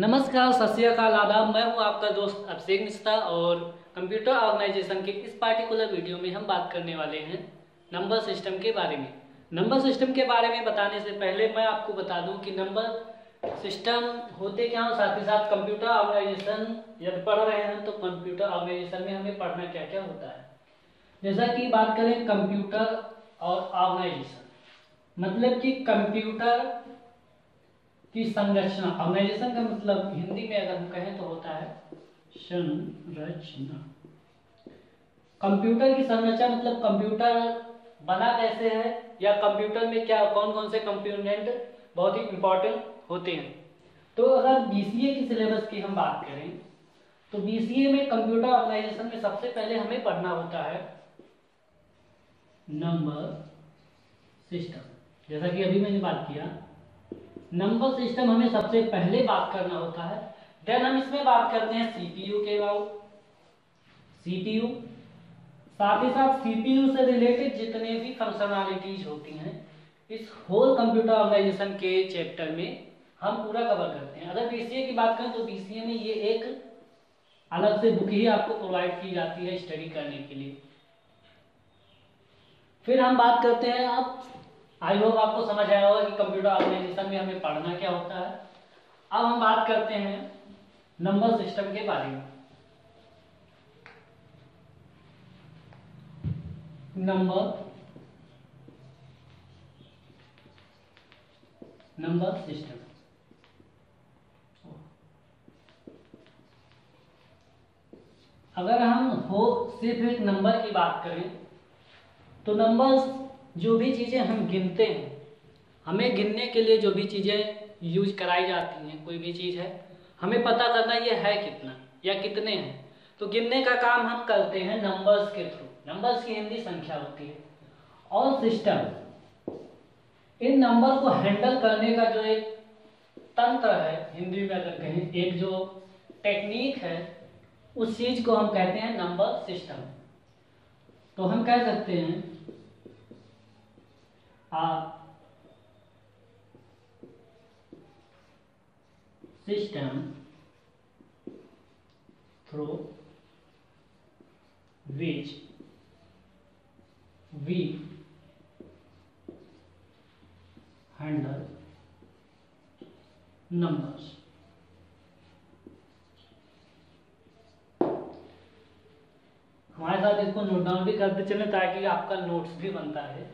नमस्कार, सत श्री अकाल, आदाब। मैं हूं आपका दोस्त अभिषेक मिश्रा और कंप्यूटर ऑर्गेनाइजेशन के इस पार्टिकुलर वीडियो में हम बात करने वाले हैं नंबर सिस्टम के बारे में। नंबर सिस्टम के बारे में बताने से पहले मैं आपको बता दूं कि नंबर सिस्टम होते क्या हो, साथ ही साथ कंप्यूटर ऑर्गेनाइजेशन यदि पढ़ रहे हैं तो कंप्यूटर ऑर्गेनाइजेशन में हमें पढ़ना क्या क्या होता है। जैसा कि बात करें कंप्यूटर और ऑर्गेनाइजेशन, मतलब कि कंप्यूटर की संरचना। ऑर्गेनाइजेशन का मतलब हिंदी में अगर हम कहें तो होता है संरचना। कंप्यूटर की संरचना मतलब कंप्यूटर बना कैसे है या कंप्यूटर में क्या कौन कौन से कंपोनेंट बहुत ही इंपॉर्टेंट होते हैं। तो अगर बीसीए की सिलेबस की हम बात करें तो बीसीए में कंप्यूटर ऑर्गेनाइजेशन में सबसे पहले हमें पढ़ना होता है नंबर सिस्टम। जैसा कि अभी मैंने बात किया, नंबर सिस्टम हमें सबसे पहले बात करना होता है। देन हम इसमें बात करते हैं सीपीयू के बाद। सीपीयू, साथ ही साथ सीपीयू से रिलेटेड जितने भी फंक्शनैलिटीज होती हैं इस होल कंप्यूटर ऑर्गेनाइजेशन के चैप्टर में हम पूरा कवर करते हैं। अगर बीसीए की बात करें तो बीसीए में ये एक अलग से बुक ही आपको प्रोवाइड की जाती है स्टडी करने के लिए। फिर हम बात करते हैं, अब आई होप आपको समझ आया होगा कि कंप्यूटर ऑर्गेनाइजेशन में हमें पढ़ना क्या होता है। अब हम बात करते हैं नंबर सिस्टम के बारे में। नंबर सिस्टम, अगर हम हो सिर्फ एक नंबर की बात करें तो नंबर्स जो भी चीजें हम गिनते हैं, हमें गिनने के लिए जो भी चीजें यूज कराई जाती हैं, कोई भी चीज है हमें पता करना ये है कितना या कितने हैं, तो गिनने का काम हम करते हैं नंबर्स के थ्रू। नंबर्स की हिंदी संख्या होती है। और सिस्टम इन नंबर को हैंडल करने का जो एक तंत्र है, हिंदी में अगर कहें एक जो टेक्निक है, उस चीज को हम कहते हैं नंबर सिस्टम। तो हम कह सकते हैं system through which we handle numbers. हमारे साथ इसको नोट डाउन भी करते चले ताकि आपका नोट्स भी बनता है।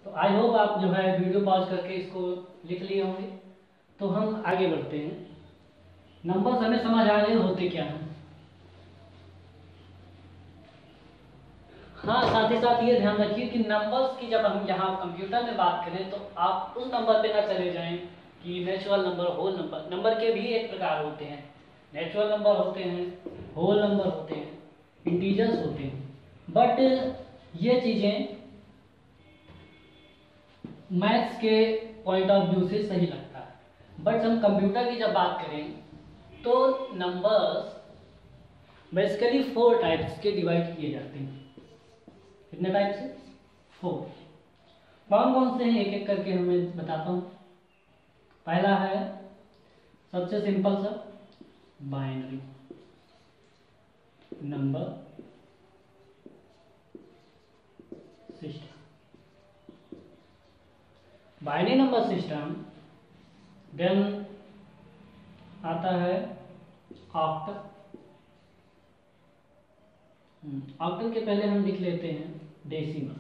तो आई होप आप जो है वीडियो पॉज करके इसको लिख लिए होंगे। तो हम आगे बढ़ते हैं। नंबर्स हमें समझ आ गए होते क्या हैं। हाँ, साथ ही साथ ये ध्यान रखिए कि नंबर्स की जब हम यहाँ कंप्यूटर में बात करें तो आप उस नंबर पे ना चले जाएं कि natural number, whole number. Number के भी एक प्रकार होते हैं, नेचुरल नंबर होते हैं, होल नंबर होते हैं, इंटीजर्स होते हैं। बट ये चीजें मैथ्स के पॉइंट ऑफ व्यू से सही लगता है। बट हम कंप्यूटर की जब बात करें तो नंबर्स बेसिकली 4 टाइप्स के डिवाइड किए जाते हैं। कितने टाइप से? 4। कौन कौन से हैं एक एक करके हमें बताता हूं। पहला है सबसे सिंपल सा binary number system. Binary number system. Then आता है ऑक्टल। ऑक्टल के पहले हम लिख लेते हैं डेसिमल।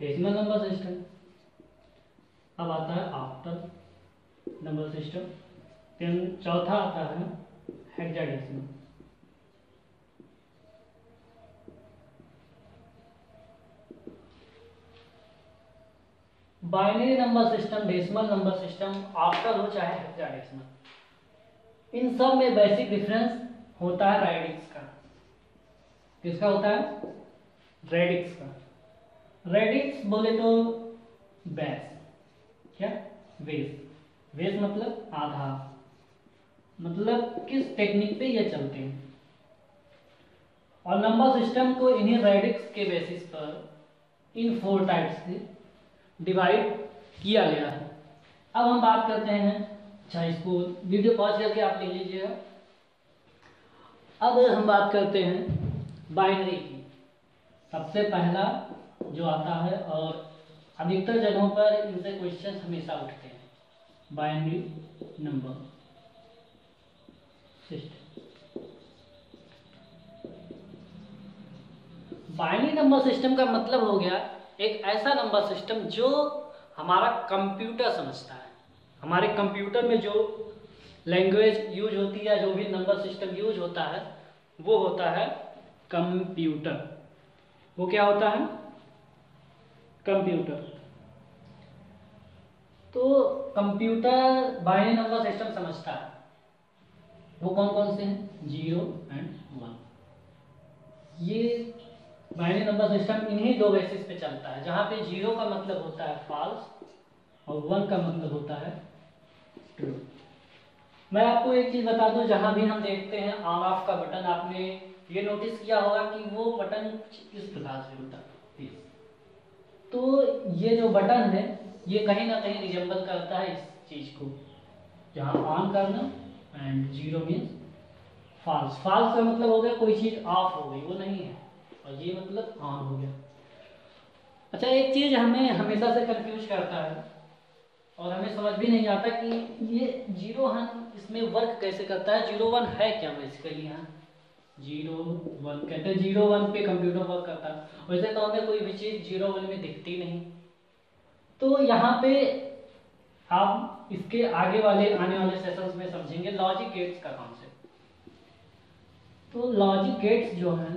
Decimal number system. अब आता है ऑक्टल नंबर सिस्टम। देन चौथा आता है hexadecimal. Binary number system, decimal number system, octal हो चाहे हेक्साडेसिमल, इन सब में बेसिक डिफरेंस होता है रेडिक्स का। किसका होता है? रेडिक्स का। रेडिक्स बोले तो बेस, क्या? बेस। बेस मतलब आधार, मतलब किस टेक्निक पे ये चलते हैं। और नंबर सिस्टम को इन्हीं रेडिक्स के बेसिस पर इन 4 टाइप्स से डिवाइड किया गया है। अब हम बात करते हैं, अच्छा इसको वीडियो पॉज करके आप ले लीजिएगा। अब हम बात करते हैं बाइनरी की। सबसे पहला जो आता है और अधिकतर जगहों पर इनसे क्वेश्चन हमेशा उठते हैं, binary number system. Binary number system का मतलब हो गया एक ऐसा नंबर सिस्टम जो हमारा कंप्यूटर समझता है। हमारे कंप्यूटर में जो लैंग्वेज यूज होती है, जो भी नंबर सिस्टम यूज होता है, वो होता है कंप्यूटर। वो क्या होता है? कंप्यूटर। तो कंप्यूटर बाइनरी नंबर सिस्टम समझता है। वो कौन कौन से हैं? 0 और 1। ये बाइनरी नंबर सिस्टम इन्हीं दो बेसिस पे चलता है, जहां पे 0 का मतलब होता है फॉल्स और 1 का मतलब होता है ट्रू। मैं आपको एक चीज बता दूं, जहां भी हम देखते हैं ऑन ऑफ का बटन, आपने ये नोटिस किया होगा कि वो बटन इस प्रकार से होता है। तो ये जो बटन है ये कहीं ना कहीं रिजेंबल करता है इस चीज को, जहां ऑन करना एंड 0 मीन्स फॉल्स। फॉल्स का मतलब हो गया कोई चीज ऑफ हो गई, वो नहीं है, और ये मतलब ऑन हो गया। अच्छा, एक चीज हमें हमेशा से कंफ्यूज करता है और हमें समझ भी नहीं आता कि ये 0 1 इसमें वर्क कैसे करता है। 0 1 है क्या बेसिकली? यहाँ 0 1 कहते हैं 0 1 पे कंप्यूटर वर्क करता है। वैसे तो हमें कोई भी चीज 0 1 में दिखती नहीं। तो यहाँ पे आप इसके आगे वाले आने वाले सेशंस में समझेंगे लॉजिक गेट्स का कॉन्सेप्ट। तो लॉजिक गेट्स जो हैं,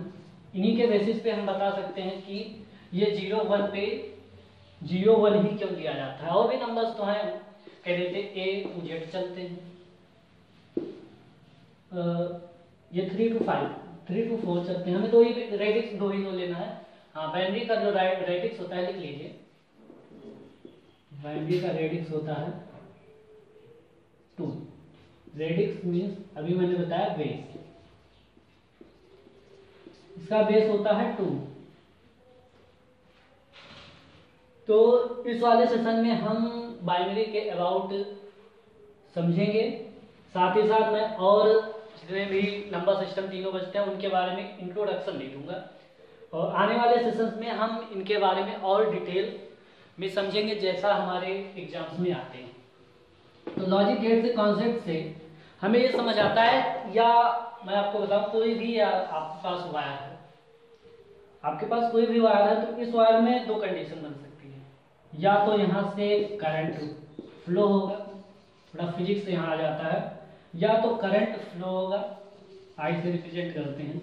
इन्हीं के बेसिस पे हम बता सकते हैं कि ये 0 1 पे 0 1 ही क्यों दिया जाता है। और भी नंबर्स तो हैं, कह देते A to Z चलते हैं। ये 3 to 5 3 to 4 चलते हैं। हमें दो ही रेडिक्स दो ही तो लेना है। हाँ, बाइनरी का जो रेडिक्स होता है लिख लीजिए। बाइनरी का रेडिक्स होता है 2। रेडिक्स मीन्स अभी मैंने बताया बेस, इसका बेस होता है 2। तो इस वाले सेशन में हम बाइनरी के अबाउट समझेंगे, साथ ही साथ मैं और जितने भी नंबर सिस्टम तीनों बचते हैं उनके बारे में इंट्रोडक्शन दे दूंगा, और आने वाले सेशंस में हम इनके बारे में और डिटेल में समझेंगे जैसा हमारे एग्जाम्स में आते हैं। तो लॉजिक गेट से कॉन्सेप्ट से हमें ये समझ आता है, या मैं आपको बताऊं, कोई भी या आपके पास वायर है, आपके पास कोई भी वायर है, तो इस वायर में दो कंडीशन बन सकती है। या तो यहाँ से करंट फ्लो होगा, थोड़ा फिजिक्स यहाँ आ जाता है, या तो करंट फ्लो होगा, आई से रिप्रेजेंट करते हैं।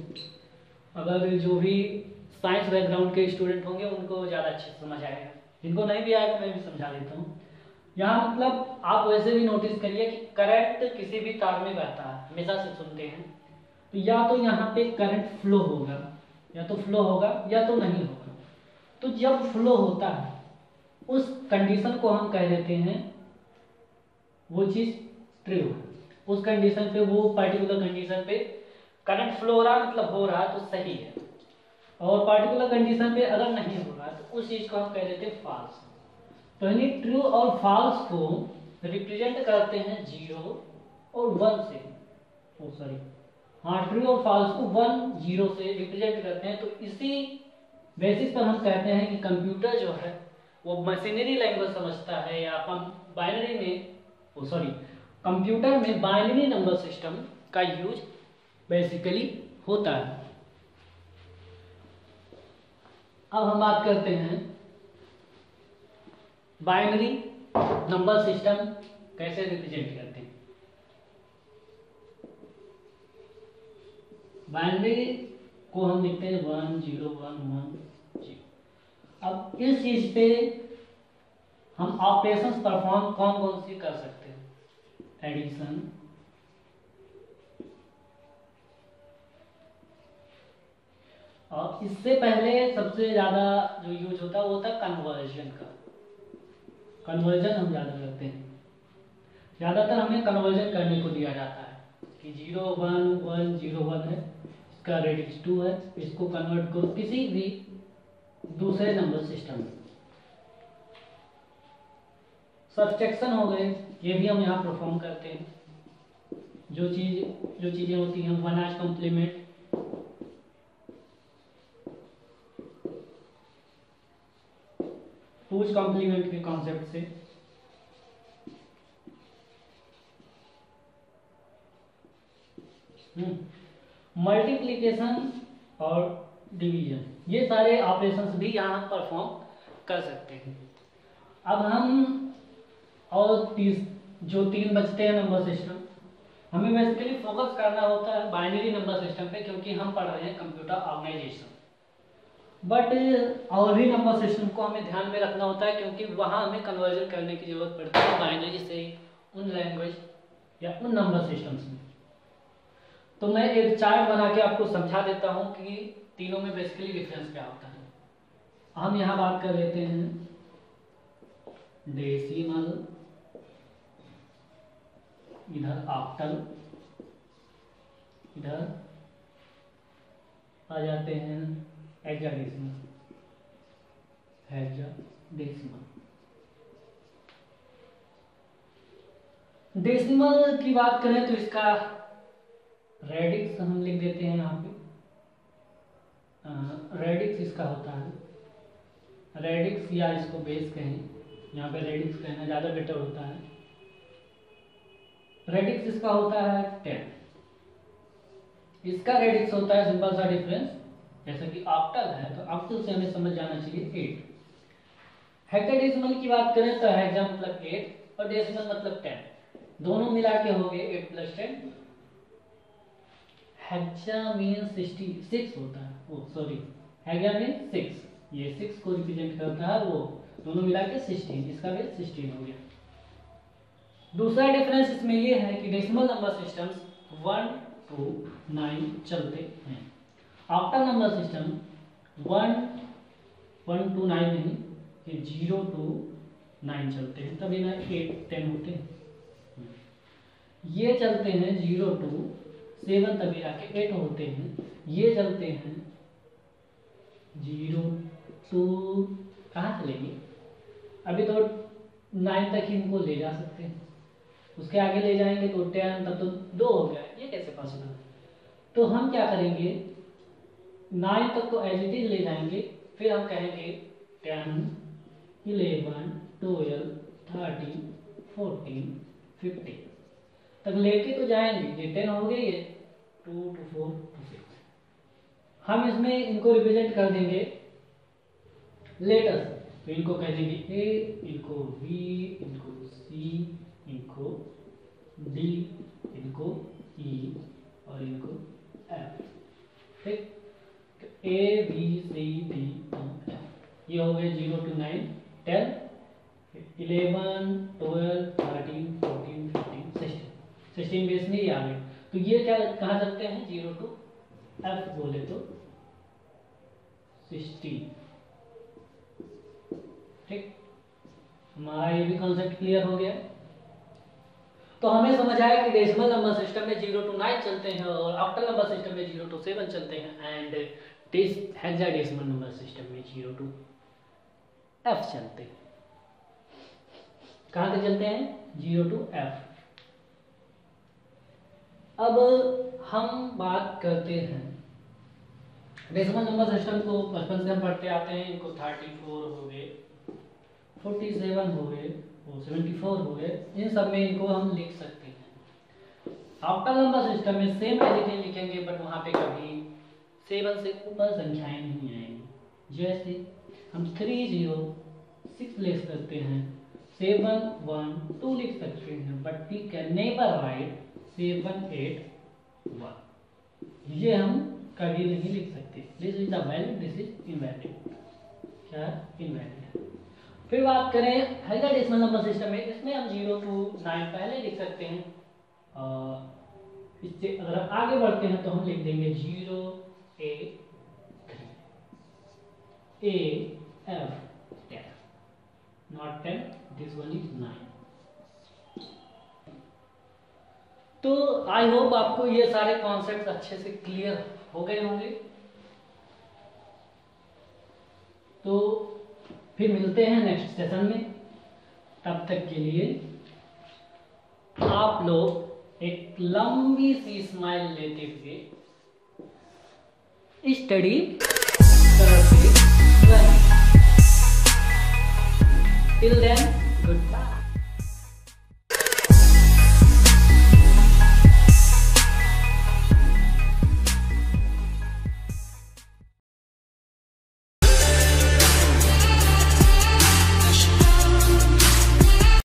अगर जो भी साइंस बैकग्राउंड के स्टूडेंट होंगे उनको ज़्यादा अच्छे से समझ आएगा, जिनको नहीं भी आएगा मैं भी समझा देता हूँ। यहाँ मतलब आप वैसे भी नोटिस करिए कि करंट किसी भी तार में बहता है, हमेशा से सुनते हैं, तो या तो यहाँ पे करंट फ्लो होगा, या तो फ्लो होगा या तो नहीं होगा। तो जब फ्लो होता है उस कंडीशन को हम कह देते हैं वो चीज ट्रू है। उस कंडीशन पे, वो पर्टिकुलर कंडीशन पे करंट फ्लो हो रहा है मतलब हो रहा है तो सही है, और पर्टिकुलर कंडीशन पे अगर नहीं हो रहा है तो उस चीज को हम कह देते हैं फॉल्स। तो यानी ट्रू और फॉल्स को रिप्रेजेंट करते हैं 0 और 1 से, ओ सॉरी, हाँ, ट्रू और फॉल्स को 1 0 से रिप्रेजेंट करते हैं। तो इसी बेसिस पर हम कहते हैं कि कंप्यूटर जो है वो मशीनरी लैंग्वेज समझता है, या बाइनरी में, ओ सॉरी, कंप्यूटर में बाइनरी नंबर सिस्टम का यूज बेसिकली होता है। अब हम बात करते हैं बाइनरी नंबर सिस्टम कैसे रिप्रेजेंट करते हैं। बाइनरी को हम लिखते हैं 1 0 1 1 0। अब इस चीज पे हम ऑपरेशंस परफॉर्म कौन कौन सी कर सकते हैं? एडिशन, और इससे पहले सबसे ज्यादा जो यूज होता है वो होता है कन्वर्जन का। कन्वर्जन हम ज्यादा करते हैं, ज्यादातर हमें कन्वर्जन करने को दिया जाता है कि 0 1 1 0 1 है, इसका रेडिक्स 2 है, इसको कन्वर्ट करो किसी भी दूसरे नंबर सिस्टम में। सब्सट्रैक्शन हो गए, ये भी हम यहाँ परफॉर्म करते हैं। जो चीजें होती हैं 1 कॉम्प्लीमेंट, टूज कॉम्प्लीमेंट के कॉन्सेप्ट से। मल्टीप्लिकेशन और डिवीजन, ये सारे ऑपरेशंस भी यहाँ परफॉर्म कर सकते हैं। अब हम और जो 3 बचते हैं नंबर सिस्टम, हमें बेसिकली फोकस करना होता है बाइनरी नंबर सिस्टम पे, क्योंकि हम पढ़ रहे हैं कंप्यूटर ऑर्गेनाइजेशन। बट और भी नंबर सिस्टम को हमें ध्यान में रखना होता है, क्योंकि वहाँ हमें कन्वर्जन करने की जरूरत पड़ती है बाइनरी से उन लैंग्वेज या उन नंबर सिस्टम्स में। तो मैं एक चार्ट बना के आपको समझा देता हूँ कि तीनों में बेसिकली डिफरेंस क्या होता है। हम यहाँ बात कर लेते हैं डेसिमल, इधर ऑक्टल, इधर आ जाते हैं हेक्साडेसिमल। डेसिमल की बात करें तो इसका रेडिक्स हम लिख देते हैं यहाँ पे। रेडिक्स इसका होता है, रेडिक्स या इसको बेस कहें, यहाँ पे रेडिक्स कहना ज़्यादा बेटर होता है। रेडिक्स इसका होता है 10। इसका रेडिक्स होता है सिंपल सा डिफरेंस, जैसे कि ऑक्टल है तो ऑक्टल से हमें समझ जाना चाहिए 8। हेक्साडेसिमल की बात करें तो हेक्सा मतलब 8 और डेसिमल मतलब 10, दोनों मिला के हो गए 8 + 10। हेक्सा मीन 66 होता है, ओ सॉरी, हेक्सा मीन 6, ये 6 को रिप्रेजेंट करता है, वो दोनों मिला के 16, इसका भी 16 हो गया। दूसरा डिफरेंस इसमें ये है कि डेसिमल नंबर सिस्टम्स 1 to 9 चलते हैं। ऑक्टल नंबर सिस्टम 1 to 9 नहीं, ये 0 to 9 चलते हैं, तभी ना 8 10 होते हैं। ये चलते हैं 0 to 7, तभी आके 8 होते हैं। ये चलते हैं 0 to कहाँ चलेंगे, अभी तो 9 तक ही इनको ले जा सकते हैं, उसके आगे ले जाएंगे तो 10, तब तो 2 हो गया, ये कैसे पॉसिबल है। तो हम क्या करेंगे, 9 तक तो एज इट इज ले जाएंगे, फिर हम कहेंगे 10 11 12 13 14 15 तक लेके तो जाएंगे। ये 10 हो गए, ये 2 to 4 to 6। हम इसमें इनको रिप्रेजेंट कर देंगे लेटर्स, तो इनको कह देंगे ए, इनको बी, इनको सी, इनको डी, इनको ई और इनको एफ। ठीक, A B C D F, ये हो गए 0 to 9 10 11 12 13 14 15 16 बेस में ये आ गए। तो ये क्या कहा जाते हैं, 0 to एफ बोले तो 16। ठीक, हमारा ये भी कॉन्सेप्ट क्लियर हो गया। तो हमें समझ आया कि डेसिमल नंबर सिस्टम में 0 to 9 चलते हैं और ऑक्टल नंबर सिस्टम में 0 to 7 चलते हैं, एंड हेक्साडेसिमल नंबर सिस्टम में 0 to f चलते हैं। कहाँ तक चलते हैं, 0 to f। अब हम बात करते हैं डेसिमल नंबर सिस्टम को, बचपन से हम पढ़ते आते हैं, इनको 34 हो गए, 47 हो गए और 74 हो गए, इन सब में इनको हम लिख सकते हैं। ऑक्टल नंबर सिस्टम में सेम एज इट इज लिखेंगे, बट वहाँ पे कभी 7 से ऊपर संख्याएं नहीं आएंगी। जैसे हम 306 ले सकते हैं, 712 लिख सकते हैं, but we can never write 781। ये हम कभी नहीं लिख सकते। This is the valid, this is invalid. क्या इनवैलिड। फिर बात करें हेक्साडेसिमल नंबर सिस्टम में, इसमें हम 0 to 9 पहले लिख सकते हैं, इससे अगर हम आगे बढ़ते हैं तो हम लिख देंगे 0 A 3 A F 10, not 10, this one is 9। तो आई होप आपको ये सारे कॉन्सेप्ट्स अच्छे से क्लियर हो गए होंगे। तो फिर मिलते हैं नेक्स्ट सेशन में। तब तक के लिए आप लोग एक लंबी सी स्माइल लेते हुए स्टडी करते रहें। Till then